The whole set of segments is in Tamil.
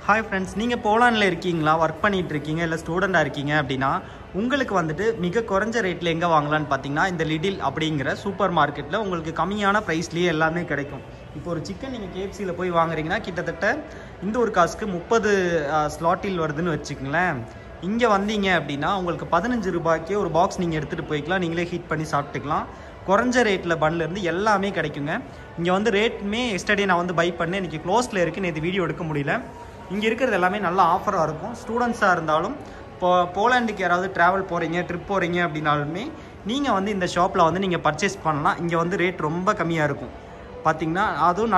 ஹாய் ஃப்ரெண்ட்ஸ், நீங்கள் போலாண்டில் இருக்கீங்களா, ஒர்க் பண்ணிகிட்டு இருக்கீங்க, இல்லை ஸ்டூடெண்ட்டாக இருக்கீங்க அப்படின்னா உங்களுக்கு வந்துட்டு மிக குறைஞ்ச ரேட்டில் எங்கே வாங்கலான்னு பார்த்தீங்கன்னா இந்த லிடில் அப்படிங்கிற சூப்பர் மார்க்கெட்டில் உங்களுக்கு கம்மியான ப்ரைஸ்லேயே எல்லாமே கிடைக்கும். இப்போ ஒரு சிக்கன் நீங்கள் கேஎஃப்சியில் போய் வாங்குறீங்கன்னா கிட்டத்தட்ட இந்த ஒரு காசுக்கு 30 ஸ்லாட்டில் வருதுன்னு வச்சுக்கங்களேன். இங்கே வந்தீங்க அப்படின்னா உங்களுக்கு 15 ரூபாய்க்கே ஒரு பாக்ஸ் நீங்கள் எடுத்துகிட்டு போய்க்கலாம், நீங்களே ஹீட் பண்ணி சாப்பிட்டுக்கலாம். குறைஞ்ச ரேட்டில் பன்லேருந்து எல்லாமே கிடைக்குங்க. இங்கே வந்து ரேட்டுமே எஸ்டர்டே நான் வந்து பை பண்ணேன், இன்றைக்கி க்ளோஸில் இருக்குது, நேற்று வீடியோ எடுக்க முடியல. இங்கே இருக்கிறது எல்லாமே நல்ல ஆஃபராக இருக்கும். ஸ்டூடெண்ட்ஸாக இருந்தாலும் இப்போ போலாண்டுக்கு யாராவது ட்ராவல் போகிறீங்க, ட்ரிப் போகிறீங்க அப்படின்னாலுமே நீங்கள் வந்து இந்த ஷாப்பில் வந்து நீங்கள் பர்ச்சேஸ் பண்ணலாம். இங்கே வந்து ரேட் ரொம்ப கம்மியாக இருக்கும் பார்த்திங்கன்னா. அதுவும்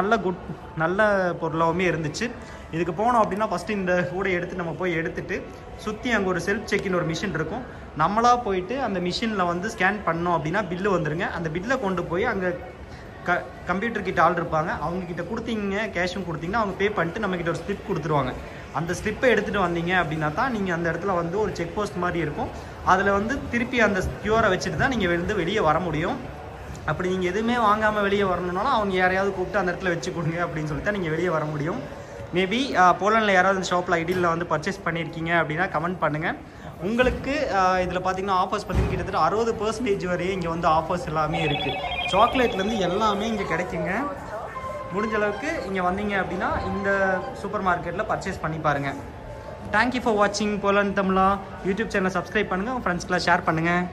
நல்ல பொருளாகவுமே இருந்துச்சு. இதுக்கு போனோம் அப்படின்னா ஃபஸ்ட்டு இந்த கூட எடுத்து நம்ம போய் எடுத்துகிட்டு சுற்றி அங்கே ஒரு செல்ஃப் செக்இன் ஒரு மிஷின் இருக்கும். நம்மளாக போயிட்டு அந்த மிஷினில் வந்து ஸ்கேன் பண்ணோம் அப்படின்னா பில்லு வந்துருங்க. அந்த பில்லை கொண்டு போய் அங்கே கம்ப்யூட்டர் கிட்ட ஆள் இருப்பாங்க, அவங்கக்கிட்ட கொடுத்தீங்க, கேஷும் கொடுத்தீங்கன்னா அவங்க பே பண்ணிட்டு நம்மக்கிட்ட ஒரு ஸ்லிப் கொடுத்துருவாங்க. அந்த ஸ்லிப்பை எடுத்துகிட்டு வந்தீங்க அப்படின்னா தான் நீங்கள் அந்த இடத்துல வந்து ஒரு செக் போஸ்ட் மாதிரி இருக்கும், அதில் வந்து திருப்பி அந்த கியூரை வச்சுட்டு தான் நீங்கள் வந்து வெளியே வர முடியும். அப்படி நீங்கள் எதுவுமே வாங்காமல் வெளியே வரணுன்னாலும் அவங்க யாரையாவது கூப்பிட்டு அந்த இடத்துல வச்சு கொடுங்க அப்படின்னு சொல்லி தான் நீங்கள் வெளியே வர முடியும். மேபி போலாண்டில் யாராவது இந்த ஷாப்பில் ஐடியில் வந்து பர்ச்சேஸ் பண்ணியிருக்கீங்க அப்படின்னா கமெண்ட் பண்ணுங்கள். உங்களுக்கு இதில் பார்த்தீங்கன்னா ஆஃபர்ஸ் பார்த்தீங்கன்னா கிட்டத்தட்ட 60% வரையே இங்கே வந்து ஆஃபர்ஸ் எல்லாமே இருக்குது. சாக்லேட்லேருந்து எல்லாமே இங்கே கிடைக்குங்க. முடிஞ்ச அளவுக்கு இங்கே வந்தீங்க அப்படின்னா இந்த சூப்பர் மார்க்கெட்டில் பர்ச்சேஸ் பண்ணி பாருங்கள். தேங்க்யூ ஃபார் வாட்சிங் போலாண்ட் தமிழா. யூடியூப் சேனலை சப்ஸ்கிரைப் பண்ணுங்கள், உங்கள் ஃப்ரெண்ட்ஸ்க்கெலாம் ஷேர் பண்ணுங்கள்.